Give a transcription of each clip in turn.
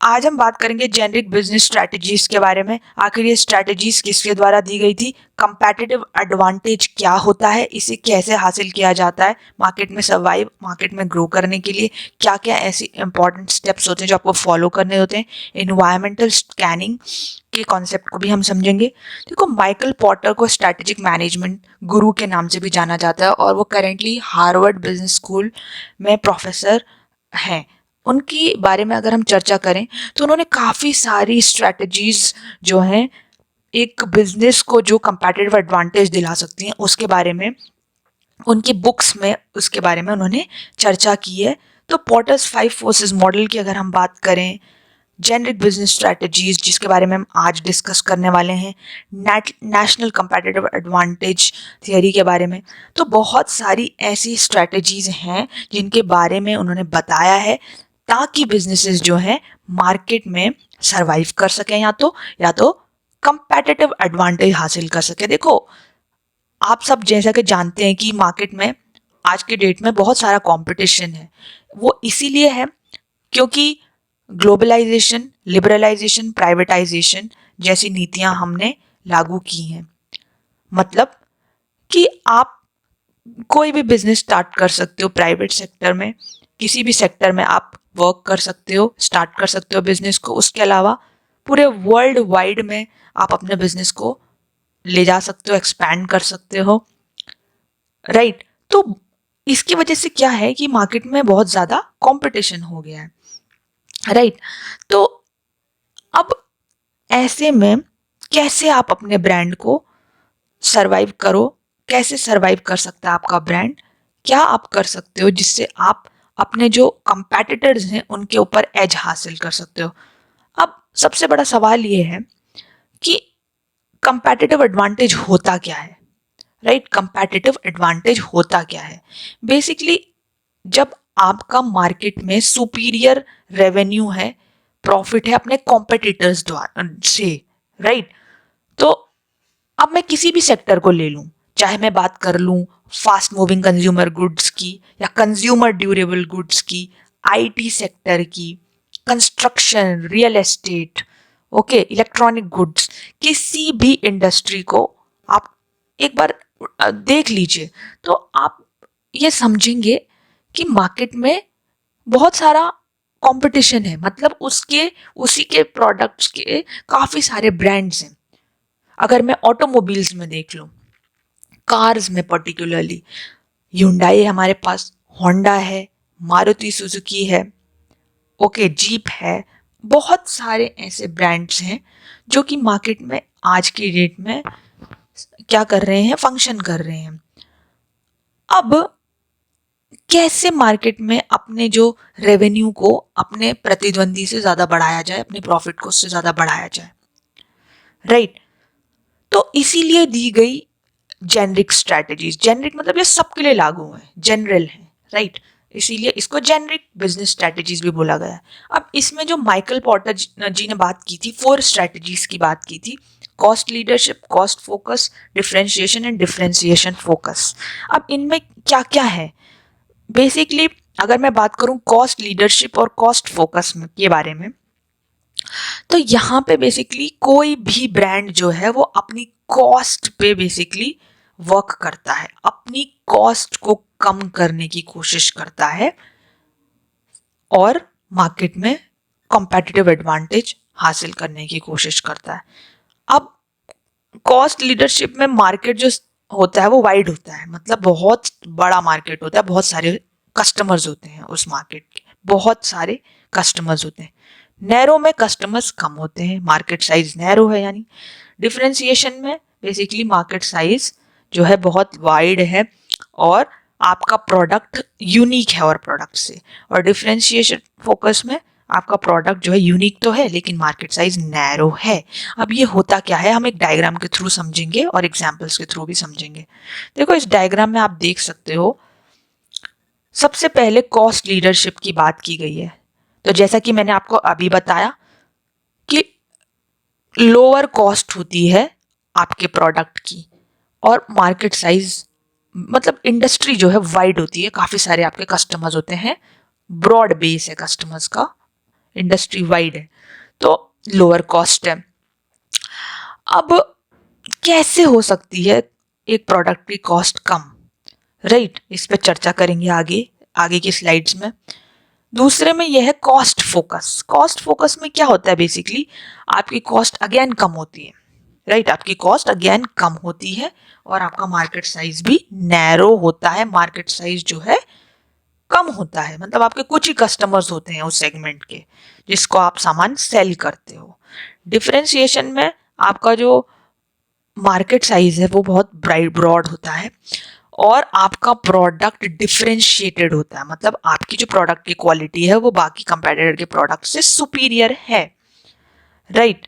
आज हम बात करेंगे जेनरिक बिजनेस स्ट्रेटजीज के बारे में। आखिर ये स्ट्रेटजीज किसके द्वारा दी गई थी, कंपैटिटिव एडवांटेज क्या होता है, इसे कैसे हासिल किया जाता है, मार्केट में सर्वाइव, मार्केट में ग्रो करने के लिए क्या क्या ऐसी इंपॉर्टेंट स्टेप्स होते हैं जो आपको फॉलो करने होते हैं। एनवायरमेंटल स्कैनिंग के कॉन्सेप्ट को भी हम समझेंगे। देखो, माइकल पॉटर को स्ट्रैटेजिक मैनेजमेंट गुरु के नाम से भी जाना जाता है और वो करेंटली हार्वर्ड बिजनेस स्कूल में प्रोफेसर हैं। उनकी बारे में अगर हम चर्चा करें तो उन्होंने काफ़ी सारी स्ट्रैटेजीज जो हैं एक बिजनेस को जो कंपैटिटिव एडवांटेज दिला सकती हैं उसके बारे में उनकी बुक्स में उसके बारे में उन्होंने चर्चा की है। तो पॉटर्स 5 फोर्सेस मॉडल की अगर हम बात करें, जेनरिक बिजनेस स्ट्रैटेजीज जिसके बारे में हम आज डिस्कस करने वाले हैं, नेशनल कंपैटिटिव एडवांटेज थियरी के बारे में, तो बहुत सारी ऐसी स्ट्रैटेजीज हैं जिनके बारे में उन्होंने बताया है ताकि बिजनेसेस जो हैं मार्केट में सरवाइव कर सकें या तो कंपैटिटिव एडवांटेज हासिल कर सकें। देखो, आप सब जैसा कि जानते हैं कि मार्केट में आज के डेट में बहुत सारा कंपटीशन है। वो इसीलिए है क्योंकि ग्लोबलाइजेशन, लिबरलाइजेशन, प्राइवेटाइजेशन जैसी नीतियां हमने लागू की हैं। मतलब कि आप कोई भी बिजनेस स्टार्ट कर सकते हो प्राइवेट सेक्टर में, किसी भी सेक्टर में आप वर्क कर सकते हो, स्टार्ट कर सकते हो बिजनेस को। उसके अलावा पूरे वर्ल्ड वाइड में आप अपने बिजनेस को ले जा सकते हो, एक्सपैंड कर सकते हो, राइट। तो इसकी वजह से क्या है कि मार्केट में बहुत ज़्यादा कंपटीशन हो गया है, राइट। तो अब ऐसे में कैसे आप अपने ब्रांड को सरवाइव करो, कैसे सरवाइव कर सकता है आपका ब्रांड, क्या आप कर सकते हो जिससे आप अपने जो कंपैटिटर्स हैं उनके ऊपर एज हासिल कर सकते हो। अब सबसे बड़ा सवाल ये है कि कंपैटिटिव एडवांटेज होता क्या है, राइट। कंपैटिटिव एडवांटेज होता क्या है? बेसिकली जब आपका मार्केट में सुपीरियर रेवेन्यू है, प्रॉफिट है अपने कॉम्पिटिटर्स द्वारा से, राइट। तो अब मैं किसी भी सेक्टर को ले लूं, चाहे मैं बात कर लूं फास्ट मूविंग कंज्यूमर गुड्स की या कंज्यूमर ड्यूरेबल गुड्स की, आईटी सेक्टर की, construction, real estate, okay, electronic goods, किसी भी इंडस्ट्री को आप एक बार देख लीजिए तो आप ये समझेंगे कि मार्केट में बहुत सारा कंपटीशन है। मतलब उसी के प्रोडक्ट्स के काफ़ी सारे ब्रांड्स हैं। अगर मैं ऑटोमोबाइल्स में देख लूँ, कार्स में पर्टिकुलरली, Hyundai है हमारे पास, होंडा है, मारुति सुजुकी है, ओके, जीप है। बहुत सारे ऐसे ब्रांड्स हैं जो कि मार्केट में आज की डेट में क्या कर रहे हैं, फंक्शन कर रहे हैं। अब कैसे मार्केट में अपने जो रेवेन्यू को अपने प्रतिद्वंदी से ज़्यादा बढ़ाया जाए, अपने प्रॉफिट को उससे ज़्यादा बढ़ाया जाए, राइट। तो इसीलिए दी गई जेनरिक स्ट्रैटेजीज। जेनरिक मतलब ये सबके लिए लागू है, जनरल है, राइट। इसीलिए इसको जेनरिक बिजनेस स्ट्रैटेजीज भी बोला गया है। अब इसमें जो माइकल पॉटर जी ने बात की थी, 4 स्ट्रैटेजीज की बात की थी, cost leadership, cost focus, differentiation and differentiation focus. अब इनमें क्या क्या है बेसिकली, अगर मैं बात करूं कॉस्ट लीडरशिप और कॉस्ट फोकस के बारे में, तो यहाँ पे बेसिकली कोई भी ब्रांड जो है वो अपनी कॉस्ट पे बेसिकली वर्क करता है, अपनी कॉस्ट को कम करने की कोशिश करता है और मार्केट में कॉम्पिटिटिव एडवांटेज हासिल करने की कोशिश करता है। अब कॉस्ट लीडरशिप में मार्केट जो होता है वो वाइड होता है, मतलब बहुत बड़ा मार्केट होता है, बहुत सारे कस्टमर्स होते हैं उस मार्केट के, बहुत सारे कस्टमर्स होते हैं। नैरो में कस्टमर्स कम होते हैं, मार्केट साइज नैरो है। यानी डिफरेंशिएशन में बेसिकली मार्केट साइज जो है बहुत वाइड है और आपका प्रोडक्ट यूनिक है और प्रोडक्ट से। और डिफरेंशिएशन फोकस में आपका प्रोडक्ट जो है यूनिक तो है लेकिन मार्केट साइज नैरो है। अब ये होता क्या है हम एक डायग्राम के थ्रू समझेंगे और एग्जाम्पल्स के थ्रू भी समझेंगे। देखो, इस डायग्राम में आप देख सकते हो, सबसे पहले कॉस्ट लीडरशिप की बात की गई है। तो जैसा कि मैंने आपको अभी बताया कि लोअर कॉस्ट होती है आपके प्रोडक्ट की और मार्केट साइज मतलब इंडस्ट्री जो है वाइड होती है, काफ़ी सारे आपके कस्टमर्स होते हैं, ब्रॉड बेस है कस्टमर्स का, इंडस्ट्री वाइड है, तो लोअर कॉस्ट है। अब कैसे हो सकती है एक प्रोडक्ट की कॉस्ट कम, राइट? इस पे चर्चा करेंगे आगे आगे की स्लाइड्स में। दूसरे में यह है कॉस्ट फोकस। कॉस्ट फोकस में क्या होता है, बेसिकली आपकी कॉस्ट अगेन कम होती है, राइट? आपकी कॉस्ट अगेन कम होती है और आपका मार्केट साइज भी नैरो होता है। मार्केट साइज जो है कम होता है, मतलब आपके कुछ ही कस्टमर्स होते हैं उस सेगमेंट के जिसको आप सामान सेल करते हो। डिफरेंशिएशन में आपका जो मार्केट साइज है वो बहुत ब्रॉड होता है और आपका प्रोडक्ट डिफरेंशिएटेड होता है, मतलब आपकी जो प्रोडक्ट की क्वालिटी है वो बाकी कंपेटिटर के प्रोडक्ट से सुपीरियर है, राइट?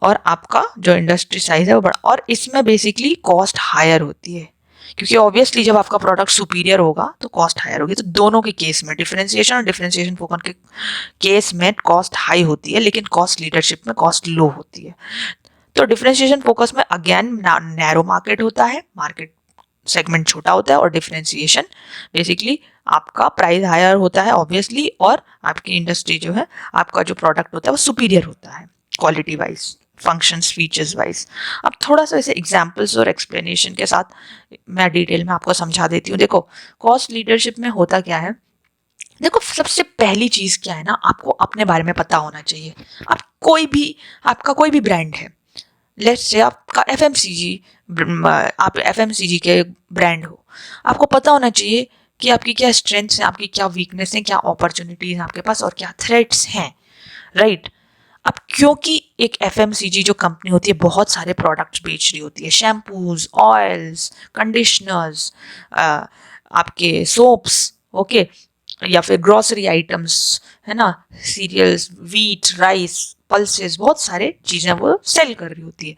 और आपका जो इंडस्ट्री साइज है वो बड़ा, और इसमें बेसिकली कॉस्ट हायर होती है क्योंकि ऑब्वियसली जब आपका प्रोडक्ट सुपीरियर होगा तो कॉस्ट हायर होगी। तो दोनों के केस में, डिफरेंशिएशन और डिफरेंशिएशन फोकस के केस में कॉस्ट हाई होती है, लेकिन कॉस्ट लीडरशिप में कॉस्ट लो होती है। तो डिफरेंशिएशन फोकस में अगेन नैरो मार्केट होता है, मार्केट सेगमेंट छोटा होता है, और डिफरेंशिएशन बेसिकली आपका प्राइस हायर होता है ऑब्वियसली, और आपकी इंडस्ट्री जो है, आपका जो प्रोडक्ट होता है वो सुपीरियर होता है quality wise, functions, features wise. अब थोड़ा सा ऐसे एग्जांपल्स और एक्सप्लेनेशन के साथ मैं डिटेल में आपको समझा देती हूँ। देखो, कॉस्ट लीडरशिप में होता क्या है, देखो सबसे पहली चीज क्या है ना, आपको अपने बारे में पता होना चाहिए। आप कोई भी, आपका कोई भी ब्रांड है, लेट्स से आपका एफएमसीजी, आप एफएमसीजी के ब्रांड हो, आपको पता होना चाहिए कि आपकी क्या स्ट्रेंथ्स हैं, आपकी क्या वीकनेस हैं, क्या अपॉर्चुनिटीज हैं आपके पास और क्या थ्रेट्स हैं, राइट? अब क्योंकि एक एफएमसीजी जो कंपनी होती है बहुत सारे प्रोडक्ट्स बेच रही होती है, शैम्पूज, ऑयल्स, कंडीशनर्स, आपके सोप्स, ओके, या फिर ग्रोसरी आइटम्स, है ना, सीरियल्स, वीट, राइस, पल्सेस, बहुत सारे चीज़ें वो सेल कर रही होती है।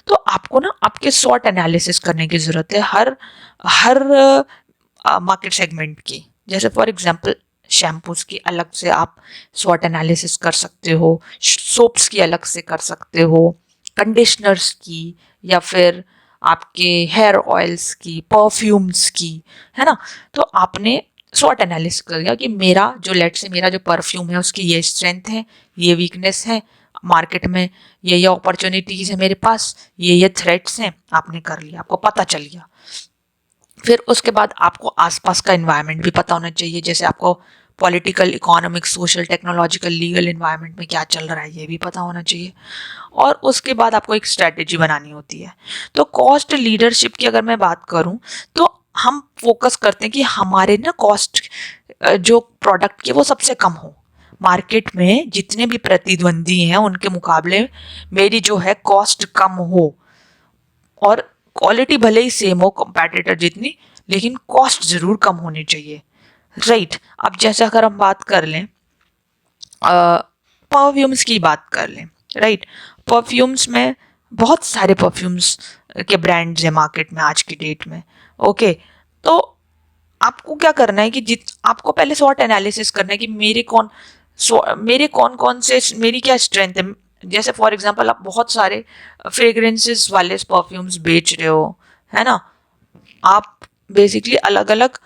तो आपको ना आपके स्वॉट एनालिसिस करने की ज़रूरत है हर हर मार्केट सेगमेंट की। जैसे फॉर एग्जांपल शैम्पूज की अलग से आप स्वॉट एनालिसिस कर सकते हो, सोप्स की अलग से कर सकते हो, कंडीशनर्स की, या फिर आपके हेयर ऑयल्स की, परफ्यूम्स की, है ना। तो आपने स्वॉट एनालिसिस कर लिया कि मेरा जो, लेट से मेरा जो परफ्यूम है उसकी ये स्ट्रेंथ है, ये वीकनेस है, मार्केट में ये अपॉर्चुनिटीज़ है मेरे पास, ये थ्रेट्स हैं, आपने कर लिया, आपको पता चल गया। फिर उसके बाद आपको आसपास का इन्वायरमेंट भी पता होना चाहिए, जैसे आपको political, economic, social, technological, legal environment में क्या चल रहा है ये भी पता होना चाहिए। और उसके बाद आपको एक स्ट्रैटेजी बनानी होती है। तो कॉस्ट लीडरशिप की अगर मैं बात करूं तो हम फोकस करते हैं कि हमारे ना कॉस्ट जो प्रोडक्ट की वो सबसे कम हो, मार्केट में जितने भी प्रतिद्वंदी हैं उनके मुकाबले मेरी जो है कॉस्ट कम हो, और क्वालिटी भले ही सेम हो कंपैटिटर जितनी, लेकिन कॉस्ट जरूर कम होनी चाहिए, राइट? अब जैसे अगर हम बात कर लें, परफ्यूम्स की बात कर लें, राइट? परफ्यूम्स में बहुत सारे परफ्यूम्स के ब्रांड्स हैं मार्केट में आज की डेट में, ओके। तो आपको क्या करना है कि आपको पहले स्वॉट एनालिसिस करना है कि मेरे कौन कौन से, मेरी क्या स्ट्रेंथ है। जैसे फॉर एग्जांपल आप बहुत सारे फ्रेग्रेंसेस वाले परफ्यूम्स बेच रहे हो, है ना, आप बेसिकली अलग अलग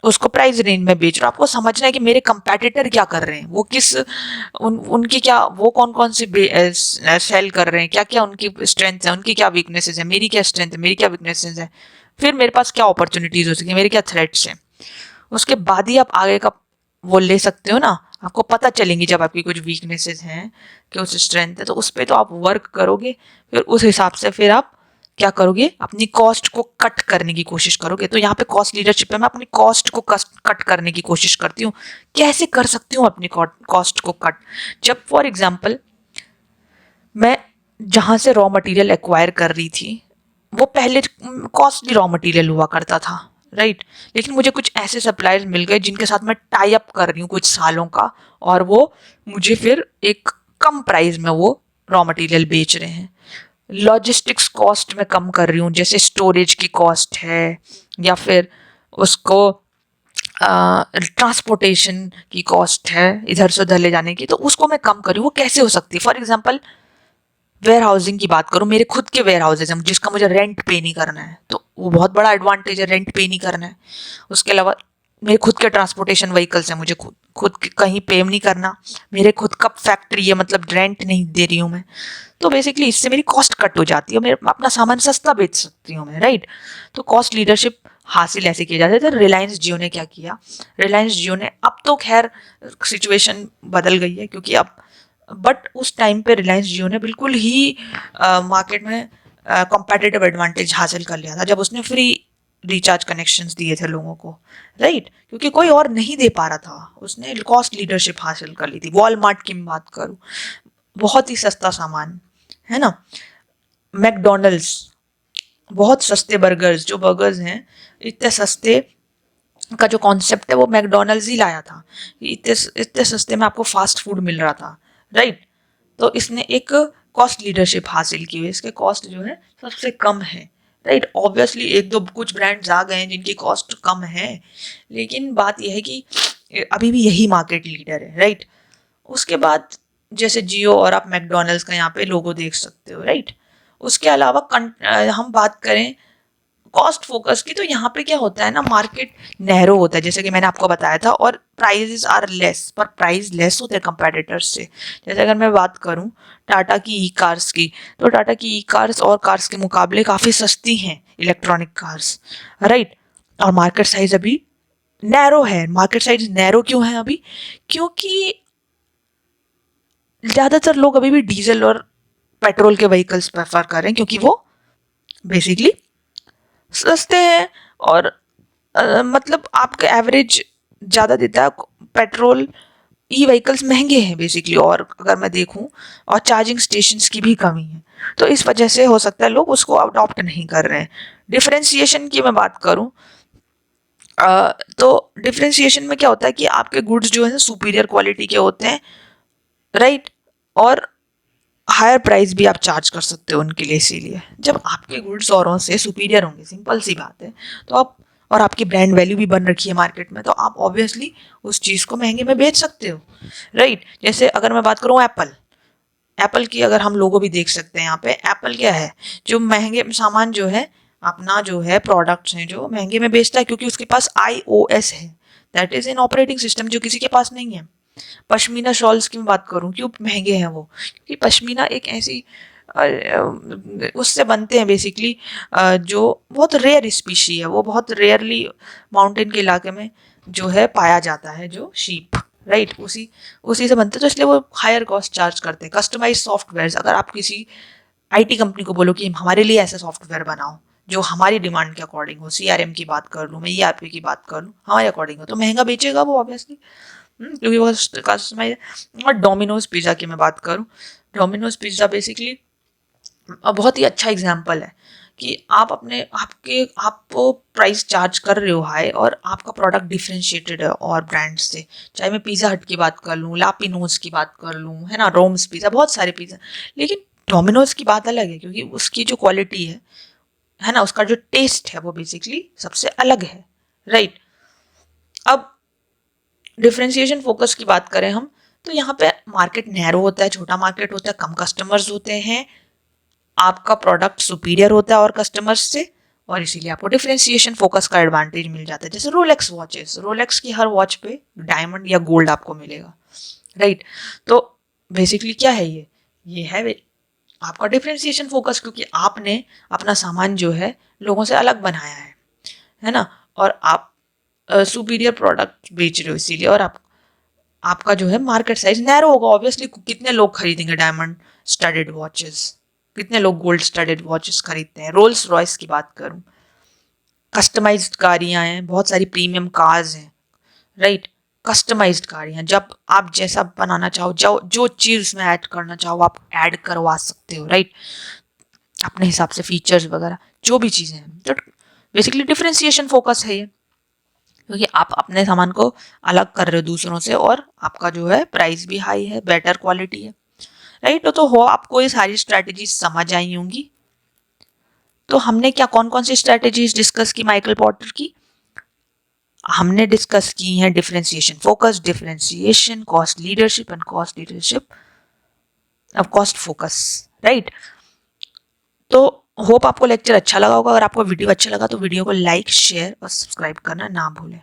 उसको प्राइस रेंज में बेच रहे हो। आपको समझना है कि मेरे कंपैटिटर क्या कर रहे हैं, वो किस उनकी क्या, वो कौन कौन से सेल कर रहे हैं, क्या क्या उनकी स्ट्रेंथ है, उनकी क्या वीकनेसेस है, मेरी क्या स्ट्रेंथ है, मेरी क्या वीकनेसेस है, फिर मेरे पास क्या अपॉर्चुनिटीज हो सके, मेरे क्या थ्रेट्स हैं। उसके बाद ही आप आगे का वो ले सकते हो ना। आपको पता चलेंगी जब आपकी कुछ वीकनेसेस हैं कि उस स्ट्रेंथ है, तो उस पर तो आप वर्क करोगे, फिर उस हिसाब से फिर आप क्या करोगे, अपनी कॉस्ट को कट करने की कोशिश करोगे। तो यहाँ पे कॉस्ट लीडरशिप में मैं अपनी कॉस्ट को कट करने की कोशिश करती हूँ। कैसे कर सकती हूँ अपनी कॉस्ट को कट? जब फॉर एग्जाम्पल मैं जहाँ से रॉ मटेरियल एक्वायर कर रही थी वो पहले कॉस्टली रॉ मटेरियल हुआ करता था, राइट? लेकिन मुझे कुछ ऐसे सप्लायर्स मिल गए जिनके साथ मैं टाई अप कर रही हूँ कुछ सालों का, और वो मुझे फिर एक कम प्राइस में वो रॉ मटेरियल बेच रहे हैं। लॉजिस्टिक्स कॉस्ट में कम कर रही हूँ, जैसे स्टोरेज की कॉस्ट है, या फिर उसको ट्रांसपोर्टेशन की कॉस्ट है इधर से उधर ले जाने की, तो उसको मैं कम करूँ। वो कैसे हो सकती है? फॉर एग्जाम्पल वेयर हाउसिंग की बात करूँ, मेरे खुद के वेयर हाउसेज हैं जिसका मुझे रेंट पे नहीं करना है, तो वो बहुत बड़ा एडवांटेज है, रेंट पे नहीं करना है। उसके अलावा मेरे खुद के ट्रांसपोर्टेशन व्हीकल्स हैं, मुझे खुद कहीं पे नहीं करना, मेरे खुद का फैक्ट्री है, मतलब रेंट नहीं दे रही हूँ मैं, तो बेसिकली इससे मेरी कॉस्ट कट हो जाती है, मेरे अपना सामान सस्ता बेच सकती हूँ मैं, राइट। तो कॉस्ट लीडरशिप हासिल ऐसे किया जाता है। तो रिलायंस जियो ने क्या किया, रिलायंस जियो ने, अब तो खैर सिचुएशन बदल गई है क्योंकि अब, बट उस टाइम पे रिलायंस जियो ने बिल्कुल ही मार्केट में कॉम्पिटिटिव एडवांटेज हासिल कर लिया था जब उसने फ्री रिचार्ज कनेक्शंस दिए थे लोगों को, राइट, क्योंकि कोई और नहीं दे पा रहा था, उसने कॉस्ट लीडरशिप हासिल कर ली थी। वॉलमार्ट की मैं बात करूँ, बहुत ही सस्ता सामान, है ना। मैकडोनल्ड्स, बहुत सस्ते बर्गर्स, जो बर्गर्स हैं इतने सस्ते का जो कॉन्सेप्ट है वो मैकडोनल्ड्स ही लाया था, इतने इतने सस्ते में आपको फास्ट फूड मिल रहा था, राइट। तो इसने एक कॉस्ट लीडरशिप हासिल की हुई, इसके कॉस्ट जो है सबसे कम है, राइट। ऑब्वियसली एक दो कुछ ब्रांड्स आ गए हैं जिनकी कॉस्ट कम है, लेकिन बात यह है कि अभी भी यही मार्केट लीडर है, राइट। उसके बाद जैसे जियो और आप मैकडोनल्ड्स का यहाँ पे लोगो देख सकते हो, राइट। उसके अलावा हम बात करें कॉस्ट फोकस की, तो यहाँ पे क्या होता है ना, मार्केट नैरो होता है जैसे कि मैंने आपको बताया था, और प्राइजेस आर लेस, पर प्राइस लेस होते हैं कंपेटिटर्स से। जैसे अगर मैं बात करूँ टाटा की ई कार्स की, तो टाटा की ई कार्स और कार्स के मुकाबले काफ़ी सस्ती हैं इलेक्ट्रॉनिक कार्स, राइट। और मार्केट साइज अभी नैरो है। मार्केट साइज नैरो क्यों है अभी, क्योंकि ज़्यादातर लोग अभी भी डीजल और पेट्रोल के व्हीकल्स प्रेफर कर रहे हैं क्योंकि वो बेसिकली सस्ते हैं, और मतलब आपका एवरेज ज़्यादा देता है। पेट्रोल ई व्हीकल्स महंगे हैं बेसिकली, और अगर मैं देखूं, और चार्जिंग स्टेशंस की भी कमी है, तो इस वजह से हो सकता है लोग उसको अडॉप्ट नहीं कर रहे हैं। डिफरेंशिएशन की मैं बात करूं, तो डिफरेंशिएशन में क्या होता है कि आपके गुड्स जो है सुपीरियर क्वालिटी के होते हैं, राइट, और हायर प्राइस भी आप चार्ज कर सकते हो उनके लिए। इसीलिए जब आपके गुड्स औरों से सुपीरियर होंगे, सिंपल सी बात है, तो आप, और आपकी ब्रांड वैल्यू भी बन रखी है मार्केट में, तो आप ऑब्वियसली उस चीज़ को महंगे में बेच सकते हो, राइट। जैसे अगर मैं बात करूँ एप्पल, एप्पल की अगर हम लोगों भी देख सकते हैं यहाँ पे, एप्पल क्या है, जो महंगे सामान जो है, अपना जो है प्रोडक्ट्स हैं जो महंगे में बेचता है क्योंकि उसके पास iOS है, that is in operating system, जो किसी के पास नहीं है। पश्मीना शॉल्स की मैं बात करूँ, क्यों महंगे हैं वो, क्योंकि पश्मीना एक ऐसी उससे बनते हैं बेसिकली, जो बहुत रेयर स्पीशी है, वो बहुत रेयरली माउंटेन के इलाके में जो है पाया जाता है, जो शीप, राइट, उसी उसी से बनते हैं, तो इसलिए वो हायर कॉस्ट चार्ज करते हैं। कस्टमाइज सॉफ्टवेयर, अगर आप किसी आईटी कंपनी को बोलो कि हमारे लिए ऐसा सॉफ्टवेयर बनाओ जो हमारी डिमांड के अकॉर्डिंग हो, सीआरएम की बात कर लूँ मैं, ईआरपी की बात कर लूँ, हमारे अकॉर्डिंग हो, तो महंगा बेचेगा वो ऑब्वियसली, क्योंकि वो कस्टमाइज। और डोमिनोज पिज़्ज़ा की मैं बात करूँ, डोमिनोज पिज़्ज़ा बेसिकली बहुत ही अच्छा एग्जाम्पल है कि आप आप प्राइस चार्ज कर रहे हो हाई, और आपका प्रोडक्ट डिफरेंशिएटेड है और ब्रांड से। चाहे मैं पिज़्ज़ा हट की बात कर लूँ, लापिनोज की बात कर लूँ, है ना, रोम्स पिज़्ज़ा, बहुत सारे पिज़्ज़ा, लेकिन डोमिनोज की बात अलग है क्योंकि उसकी जो क्वालिटी है ना, उसका जो टेस्ट है वो बेसिकली सबसे अलग है, राइट। अब डिफरेंशिएशन फोकस की बात करें हम, तो यहाँ पे मार्केट नैरो होता है, छोटा मार्केट होता है, कम कस्टमर्स होते हैं, आपका प्रोडक्ट सुपीरियर होता है और कस्टमर्स से, और इसीलिए आपको डिफरेंशिएशन फोकस का एडवांटेज मिल जाता है। जैसे रोलेक्स वॉचेस, रोलेक्स की हर वॉच पे डायमंड या गोल्ड आपको मिलेगा, राइट। तो बेसिकली क्या है ये है आपका डिफरेंशिएशन फोकस, क्योंकि आपने अपना सामान जो है लोगों से अलग बनाया है ना, और आप सुपीरियर प्रोडक्ट बेच रहे हो इसीलिए, और आपका जो है मार्केट साइज नैरो होगा ऑब्वियसली। कितने लोग खरीदेंगे डायमंड स्टडेड वॉचेस, कितने लोग गोल्ड स्टडेड वॉचेस खरीदते हैं। रोल्स रॉयस की बात करूं, कस्टमाइज्ड गाड़ियां हैं, बहुत सारी प्रीमियम कार्स हैं, राइट। कस्टमाइज्ड गाड़ियां, जब आप जैसा बनाना चाहो, जो चीज़ उसमें ऐड करना चाहो आप ऐड करवा सकते हो, राइट, अपने हिसाब से फीचर्स वगैरह जो भी चीज़ें हैं। तो बेसिकली डिफरेंशिएशन फोकस है ये, क्योंकि आप अपने सामान को अलग कर रहे हो दूसरों से, और आपका जो है प्राइस भी हाई है, बेटर क्वालिटी है, राइट। तो हो आपको ये सारी स्ट्रैटेजीज समझ आई होंगी। तो हमने क्या कौन कौन सी स्ट्रैटेजीज डिस्कस की माइकल पोर्टर की, हमने डिस्कस की हैं differentiation focus, differentiation, cost leadership and cost leadership, अब कॉस्ट फोकस, राइट। तो होप आपको लेक्चर अच्छा लगा होगा। अगर आपको वीडियो अच्छा लगा तो वीडियो को लाइक, शेयर और सब्सक्राइब करना ना भूलें।